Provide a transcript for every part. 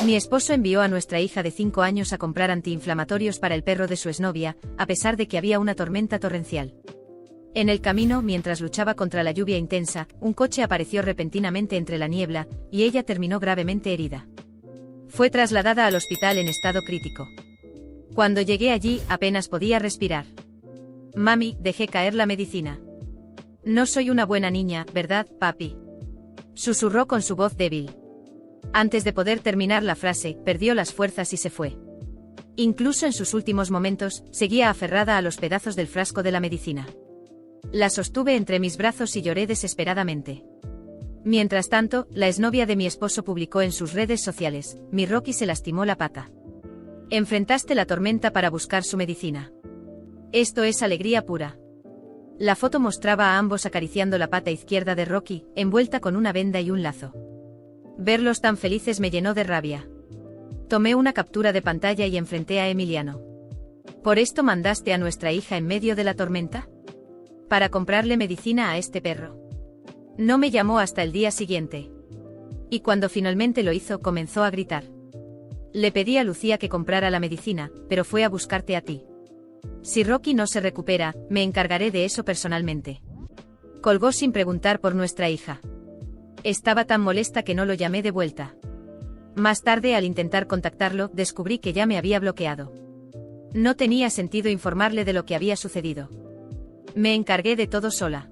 Mi esposo envió a nuestra hija de 5 años a comprar antiinflamatorios para el perro de su exnovia, a pesar de que había una tormenta torrencial. En el camino, mientras luchaba contra la lluvia intensa, un coche apareció repentinamente entre la niebla, y ella terminó gravemente herida. Fue trasladada al hospital en estado crítico. Cuando llegué allí, apenas podía respirar. Mami, dejé caer la medicina. No soy una buena niña, ¿verdad, papi? Susurró con su voz débil. Antes de poder terminar la frase, perdió las fuerzas y se fue. Incluso en sus últimos momentos, seguía aferrada a los pedazos del frasco de la medicina. La sostuve entre mis brazos y lloré desesperadamente. Mientras tanto, la exnovia de mi esposo publicó en sus redes sociales: mi Rocky se lastimó la pata. Enfrentaste la tormenta para buscar su medicina. Esto es alegría pura. La foto mostraba a ambos acariciando la pata izquierda de Rocky, envuelta con una venda y un lazo. Verlos tan felices me llenó de rabia. Tomé una captura de pantalla y enfrenté a Emiliano. ¿Por esto mandaste a nuestra hija en medio de la tormenta? Para comprarle medicina a este perro. No me llamó hasta el día siguiente. Y cuando finalmente lo hizo, comenzó a gritar. Le pedí a Lucía que comprara la medicina, pero fue a buscarte a ti. Si Rocky no se recupera, me encargaré de eso personalmente. Colgó sin preguntar por nuestra hija. Estaba tan molesta que no lo llamé de vuelta. Más tarde, al intentar contactarlo, descubrí que ya me había bloqueado. No tenía sentido informarle de lo que había sucedido. Me encargué de todo sola.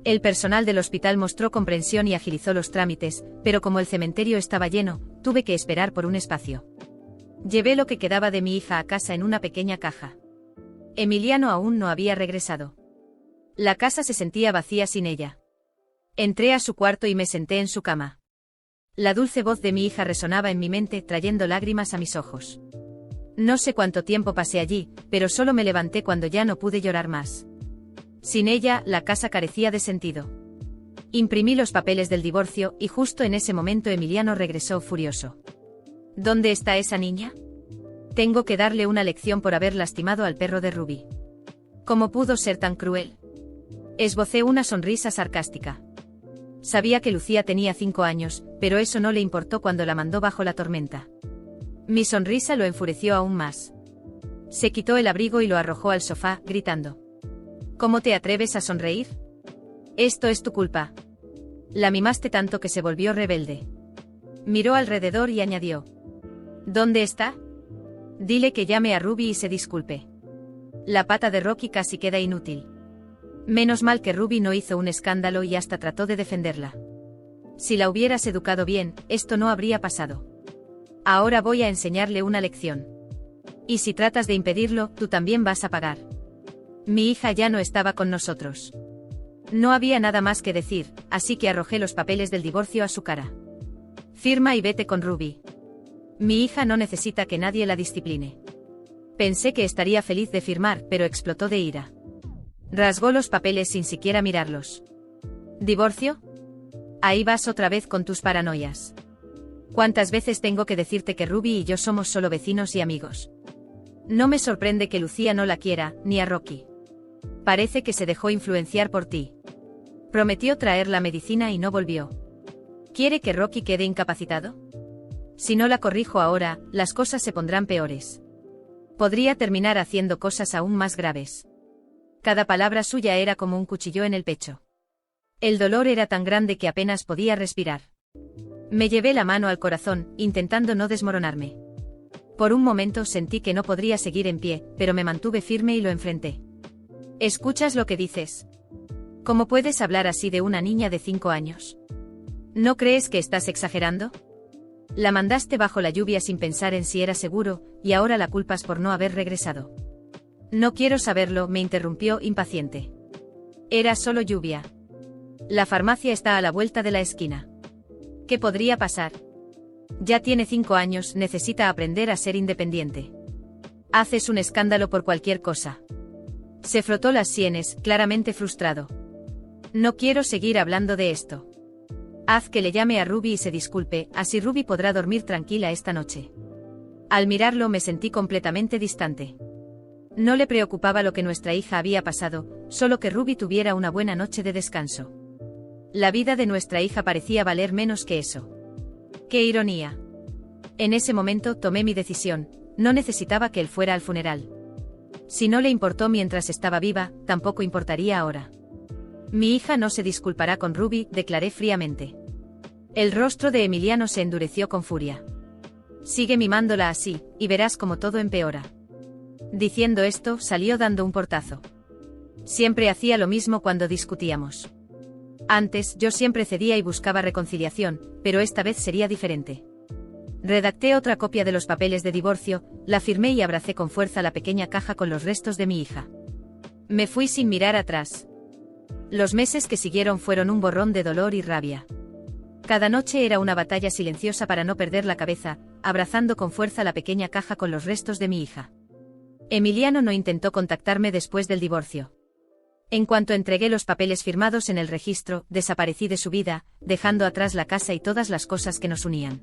El personal del hospital mostró comprensión y agilizó los trámites, pero como el cementerio estaba lleno, tuve que esperar por un espacio. Llevé lo que quedaba de mi hija a casa en una pequeña caja. Emiliano aún no había regresado. La casa se sentía vacía sin ella. Entré a su cuarto y me senté en su cama. La dulce voz de mi hija resonaba en mi mente, trayendo lágrimas a mis ojos. No sé cuánto tiempo pasé allí, pero solo me levanté cuando ya no pude llorar más. Sin ella, la casa carecía de sentido. Imprimí los papeles del divorcio, y justo en ese momento Emiliano regresó furioso. ¿Dónde está esa niña? Tengo que darle una lección por haber lastimado al perro de Ruby. ¿Cómo pudo ser tan cruel? Esbocé una sonrisa sarcástica. Sabía que Lucía tenía 5 años, pero eso no le importó cuando la mandó bajo la tormenta. Mi sonrisa lo enfureció aún más. Se quitó el abrigo y lo arrojó al sofá, gritando. ¿Cómo te atreves a sonreír? Esto es tu culpa. La mimaste tanto que se volvió rebelde. Miró alrededor y añadió. ¿Dónde está? Dile que llame a Ruby y se disculpe. La pata de Rocky casi queda inútil. Menos mal que Ruby no hizo un escándalo y hasta trató de defenderla. Si la hubieras educado bien, esto no habría pasado. Ahora voy a enseñarle una lección. Y si tratas de impedirlo, tú también vas a pagar. Mi hija ya no estaba con nosotros. No había nada más que decir, así que arrojé los papeles del divorcio a su cara. Firma y vete con Ruby. Mi hija no necesita que nadie la discipline. Pensé que estaría feliz de firmar, pero explotó de ira. Rasgó los papeles sin siquiera mirarlos. ¿Divorcio? Ahí vas otra vez con tus paranoias. ¿Cuántas veces tengo que decirte que Ruby y yo somos solo vecinos y amigos? No me sorprende que Lucía no la quiera, ni a Rocky. Parece que se dejó influenciar por ti. Prometió traer la medicina y no volvió. ¿Quiere que Rocky quede incapacitado? Si no la corrijo ahora, las cosas se pondrán peores. Podría terminar haciendo cosas aún más graves. Cada palabra suya era como un cuchillo en el pecho. El dolor era tan grande que apenas podía respirar. Me llevé la mano al corazón, intentando no desmoronarme. Por un momento sentí que no podría seguir en pie, pero me mantuve firme y lo enfrenté. ¿Escuchas lo que dices? ¿Cómo puedes hablar así de una niña de 5 años? ¿No crees que estás exagerando? La mandaste bajo la lluvia sin pensar en si era seguro, y ahora la culpas por no haber regresado. No quiero saberlo, me interrumpió impaciente. Era solo lluvia. La farmacia está a la vuelta de la esquina. ¿Qué podría pasar? Ya tiene 5 años, necesita aprender a ser independiente. Haces un escándalo por cualquier cosa. Se frotó las sienes, claramente frustrado. No quiero seguir hablando de esto. Haz que le llame a Ruby y se disculpe, así Ruby podrá dormir tranquila esta noche. Al mirarlo me sentí completamente distante. No le preocupaba lo que nuestra hija había pasado, solo que Ruby tuviera una buena noche de descanso. La vida de nuestra hija parecía valer menos que eso. ¡Qué ironía! En ese momento tomé mi decisión, no necesitaba que él fuera al funeral. Si no le importó mientras estaba viva, tampoco importaría ahora. Mi hija no se disculpará con Ruby, declaré fríamente. El rostro de Emiliano se endureció con furia. Sigue mimándola así, y verás cómo todo empeora. Diciendo esto, salió dando un portazo. Siempre hacía lo mismo cuando discutíamos. Antes, yo siempre cedía y buscaba reconciliación, pero esta vez sería diferente. Redacté otra copia de los papeles de divorcio, la firmé y abracé con fuerza la pequeña caja con los restos de mi hija. Me fui sin mirar atrás. Los meses que siguieron fueron un borrón de dolor y rabia. Cada noche era una batalla silenciosa para no perder la cabeza, abrazando con fuerza la pequeña caja con los restos de mi hija. Emiliano no intentó contactarme después del divorcio. En cuanto entregué los papeles firmados en el registro, desaparecí de su vida, dejando atrás la casa y todas las cosas que nos unían.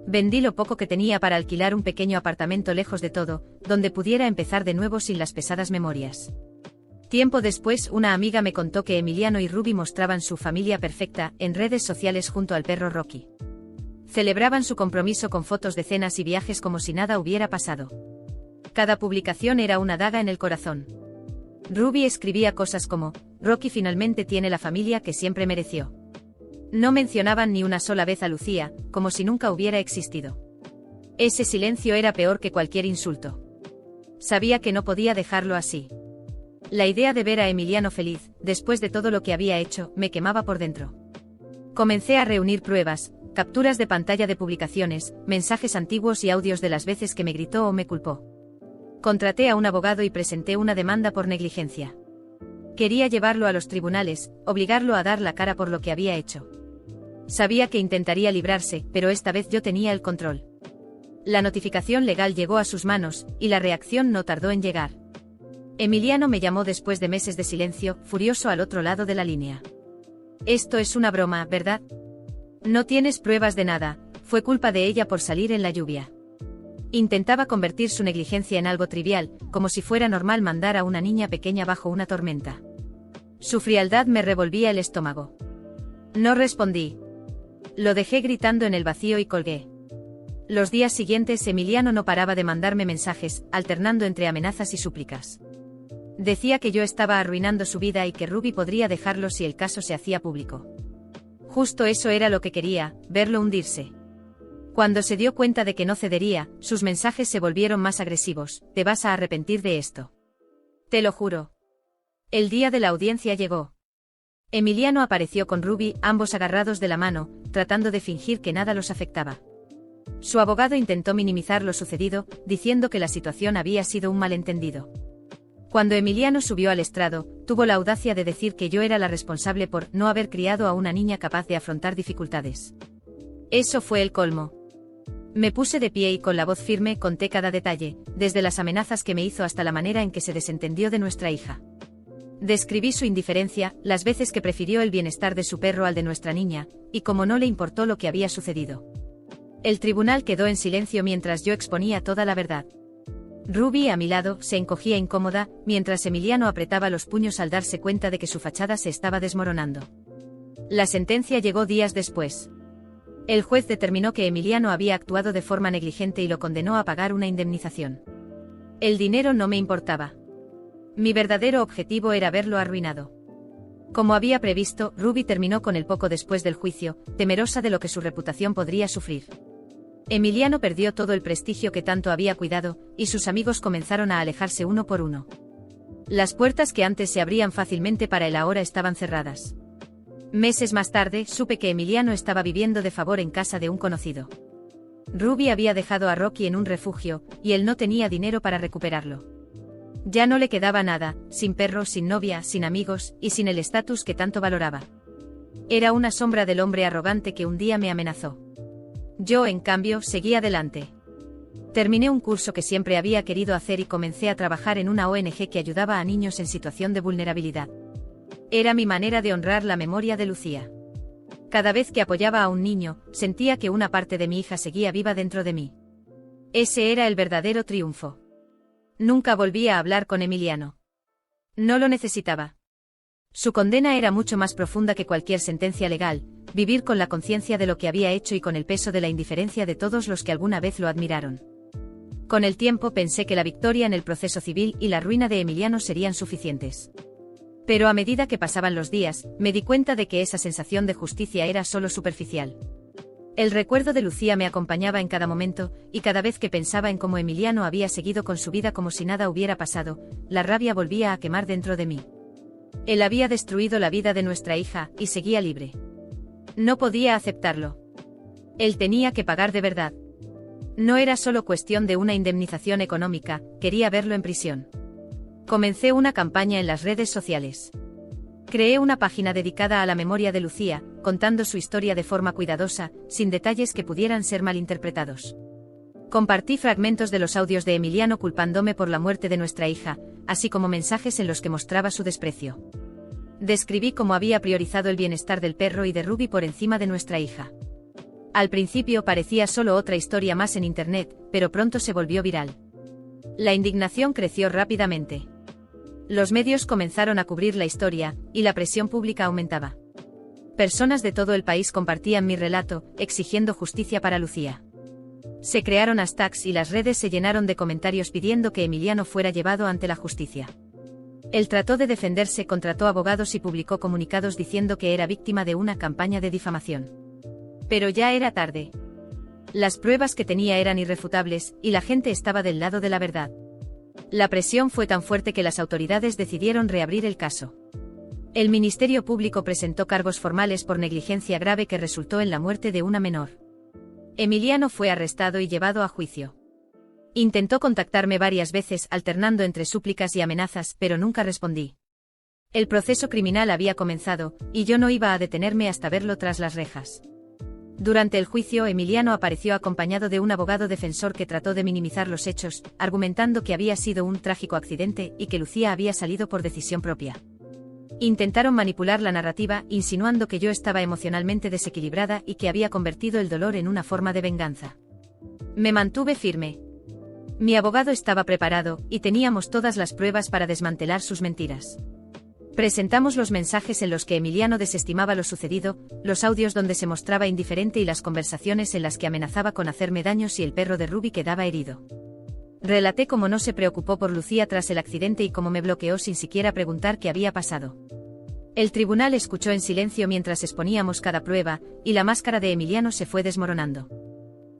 Vendí lo poco que tenía para alquilar un pequeño apartamento lejos de todo, donde pudiera empezar de nuevo sin las pesadas memorias. Tiempo después, una amiga me contó que Emiliano y Ruby mostraban su familia perfecta en redes sociales junto al perro Rocky. Celebraban su compromiso con fotos de cenas y viajes como si nada hubiera pasado. Cada publicación era una daga en el corazón. Ruby escribía cosas como: Rocky finalmente tiene la familia que siempre mereció. No mencionaban ni una sola vez a Lucía, como si nunca hubiera existido. Ese silencio era peor que cualquier insulto. Sabía que no podía dejarlo así. La idea de ver a Emiliano feliz, después de todo lo que había hecho, me quemaba por dentro. Comencé a reunir pruebas, capturas de pantalla de publicaciones, mensajes antiguos y audios de las veces que me gritó o me culpó. Contraté a un abogado y presenté una demanda por negligencia. Quería llevarlo a los tribunales, obligarlo a dar la cara por lo que había hecho. Sabía que intentaría librarse, pero esta vez yo tenía el control. La notificación legal llegó a sus manos, y la reacción no tardó en llegar. Emiliano me llamó después de meses de silencio, furioso al otro lado de la línea. Esto es una broma, ¿verdad? No tienes pruebas de nada, fue culpa de ella por salir en la lluvia. Intentaba convertir su negligencia en algo trivial, como si fuera normal mandar a una niña pequeña bajo una tormenta. Su frialdad me revolvía el estómago. No respondí. Lo dejé gritando en el vacío y colgué. Los días siguientes Emiliano no paraba de mandarme mensajes, alternando entre amenazas y súplicas. Decía que yo estaba arruinando su vida y que Ruby podría dejarlo si el caso se hacía público. Justo eso era lo que quería, verlo hundirse. Cuando se dio cuenta de que no cedería, sus mensajes se volvieron más agresivos: te vas a arrepentir de esto. Te lo juro. El día de la audiencia llegó. Emiliano apareció con Ruby, ambos agarrados de la mano, tratando de fingir que nada los afectaba. Su abogado intentó minimizar lo sucedido, diciendo que la situación había sido un malentendido. Cuando Emiliano subió al estrado, tuvo la audacia de decir que yo era la responsable por no haber criado a una niña capaz de afrontar dificultades. Eso fue el colmo. Me puse de pie y con la voz firme conté cada detalle, desde las amenazas que me hizo hasta la manera en que se desentendió de nuestra hija. Describí su indiferencia, las veces que prefirió el bienestar de su perro al de nuestra niña, y cómo no le importó lo que había sucedido. El tribunal quedó en silencio mientras yo exponía toda la verdad. Ruby, a mi lado, se encogía incómoda, mientras Emiliano apretaba los puños al darse cuenta de que su fachada se estaba desmoronando. La sentencia llegó días después. El juez determinó que Emiliano había actuado de forma negligente y lo condenó a pagar una indemnización. El dinero no me importaba. Mi verdadero objetivo era verlo arruinado. Como había previsto, Ruby terminó con él poco después del juicio, temerosa de lo que su reputación podría sufrir. Emiliano perdió todo el prestigio que tanto había cuidado, y sus amigos comenzaron a alejarse uno por uno. Las puertas que antes se abrían fácilmente para él ahora estaban cerradas. Meses más tarde, supe que Emiliano estaba viviendo de favor en casa de un conocido. Ruby había dejado a Rocky en un refugio, y él no tenía dinero para recuperarlo. Ya no le quedaba nada, sin perro, sin novia, sin amigos, y sin el estatus que tanto valoraba. Era una sombra del hombre arrogante que un día me amenazó. Yo, en cambio, seguí adelante. Terminé un curso que siempre había querido hacer y comencé a trabajar en una ONG que ayudaba a niños en situación de vulnerabilidad. Era mi manera de honrar la memoria de Lucía. Cada vez que apoyaba a un niño, sentía que una parte de mi hija seguía viva dentro de mí. Ese era el verdadero triunfo. Nunca volví a hablar con Emiliano. No lo necesitaba. Su condena era mucho más profunda que cualquier sentencia legal, vivir con la conciencia de lo que había hecho y con el peso de la indiferencia de todos los que alguna vez lo admiraron. Con el tiempo pensé que la victoria en el proceso civil y la ruina de Emiliano serían suficientes. Pero a medida que pasaban los días, me di cuenta de que esa sensación de justicia era solo superficial. El recuerdo de Lucía me acompañaba en cada momento, y cada vez que pensaba en cómo Emiliano había seguido con su vida como si nada hubiera pasado, la rabia volvía a quemar dentro de mí. Él había destruido la vida de nuestra hija, y seguía libre. No podía aceptarlo. Él tenía que pagar de verdad. No era solo cuestión de una indemnización económica, quería verlo en prisión. Comencé una campaña en las redes sociales. Creé una página dedicada a la memoria de Lucía, contando su historia de forma cuidadosa, sin detalles que pudieran ser malinterpretados. Compartí fragmentos de los audios de Emiliano culpándome por la muerte de nuestra hija, así como mensajes en los que mostraba su desprecio. Describí cómo había priorizado el bienestar del perro y de Ruby por encima de nuestra hija. Al principio parecía solo otra historia más en internet, pero pronto se volvió viral. La indignación creció rápidamente. Los medios comenzaron a cubrir la historia, y la presión pública aumentaba. Personas de todo el país compartían mi relato, exigiendo justicia para Lucía. Se crearon hashtags y las redes se llenaron de comentarios pidiendo que Emiliano fuera llevado ante la justicia. Él trató de defenderse, contrató abogados y publicó comunicados diciendo que era víctima de una campaña de difamación. Pero ya era tarde. Las pruebas que tenía eran irrefutables, y la gente estaba del lado de la verdad. La presión fue tan fuerte que las autoridades decidieron reabrir el caso. El Ministerio Público presentó cargos formales por negligencia grave que resultó en la muerte de una menor. Emiliano fue arrestado y llevado a juicio. Intentó contactarme varias veces, alternando entre súplicas y amenazas, pero nunca respondí. El proceso criminal había comenzado, y yo no iba a detenerme hasta verlo tras las rejas. Durante el juicio, Emiliano apareció acompañado de un abogado defensor que trató de minimizar los hechos, argumentando que había sido un trágico accidente y que Lucía había salido por decisión propia. Intentaron manipular la narrativa, insinuando que yo estaba emocionalmente desequilibrada y que había convertido el dolor en una forma de venganza. Me mantuve firme. Mi abogado estaba preparado, y teníamos todas las pruebas para desmantelar sus mentiras. Presentamos los mensajes en los que Emiliano desestimaba lo sucedido, los audios donde se mostraba indiferente y las conversaciones en las que amenazaba con hacerme daño si el perro de Ruby quedaba herido. Relaté cómo no se preocupó por Lucía tras el accidente y cómo me bloqueó sin siquiera preguntar qué había pasado. El tribunal escuchó en silencio mientras exponíamos cada prueba, y la máscara de Emiliano se fue desmoronando.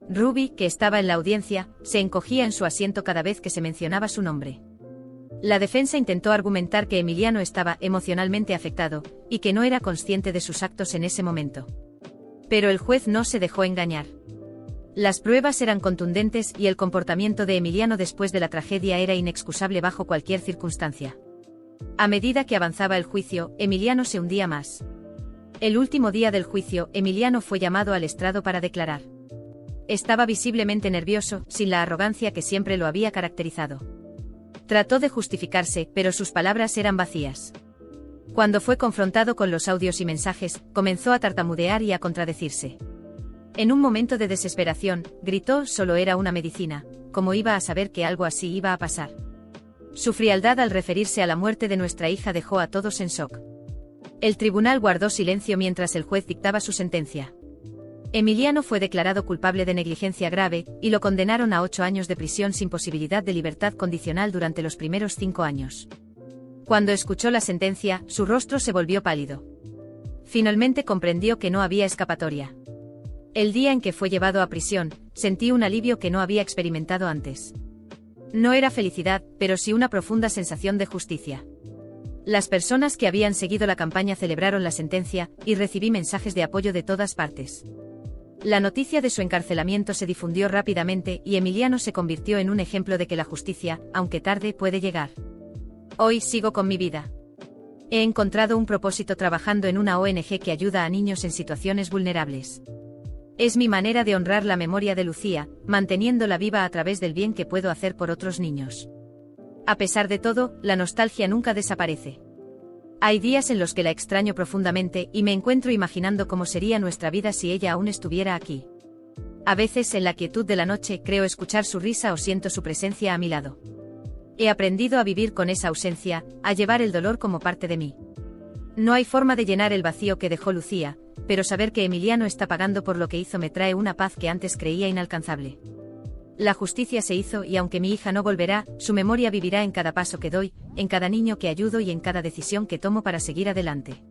Ruby, que estaba en la audiencia, se encogía en su asiento cada vez que se mencionaba su nombre. La defensa intentó argumentar que Emiliano estaba emocionalmente afectado, y que no era consciente de sus actos en ese momento. Pero el juez no se dejó engañar. Las pruebas eran contundentes y el comportamiento de Emiliano después de la tragedia era inexcusable bajo cualquier circunstancia. A medida que avanzaba el juicio, Emiliano se hundía más. El último día del juicio, Emiliano fue llamado al estrado para declarar. Estaba visiblemente nervioso, sin la arrogancia que siempre lo había caracterizado. Trató de justificarse, pero sus palabras eran vacías. Cuando fue confrontado con los audios y mensajes, comenzó a tartamudear y a contradecirse. En un momento de desesperación, gritó: «Solo era una medicina, ¿cómo iba a saber que algo así iba a pasar?». Su frialdad al referirse a la muerte de nuestra hija dejó a todos en shock. El tribunal guardó silencio mientras el juez dictaba su sentencia. Emiliano fue declarado culpable de negligencia grave, y lo condenaron a 8 años de prisión sin posibilidad de libertad condicional durante los primeros 5 años. Cuando escuchó la sentencia, su rostro se volvió pálido. Finalmente comprendió que no había escapatoria. El día en que fue llevado a prisión, sentí un alivio que no había experimentado antes. No era felicidad, pero sí una profunda sensación de justicia. Las personas que habían seguido la campaña celebraron la sentencia, y recibí mensajes de apoyo de todas partes. La noticia de su encarcelamiento se difundió rápidamente y Emiliano se convirtió en un ejemplo de que la justicia, aunque tarde, puede llegar. Hoy sigo con mi vida. He encontrado un propósito trabajando en una ONG que ayuda a niños en situaciones vulnerables. Es mi manera de honrar la memoria de Lucía, manteniéndola viva a través del bien que puedo hacer por otros niños. A pesar de todo, la nostalgia nunca desaparece. Hay días en los que la extraño profundamente y me encuentro imaginando cómo sería nuestra vida si ella aún estuviera aquí. A veces, en la quietud de la noche, creo escuchar su risa o siento su presencia a mi lado. He aprendido a vivir con esa ausencia, a llevar el dolor como parte de mí. No hay forma de llenar el vacío que dejó Lucía, pero saber que Emiliano está pagando por lo que hizo me trae una paz que antes creía inalcanzable. La justicia se hizo y aunque mi hija no volverá, su memoria vivirá en cada paso que doy, en cada niño que ayudo y en cada decisión que tomo para seguir adelante.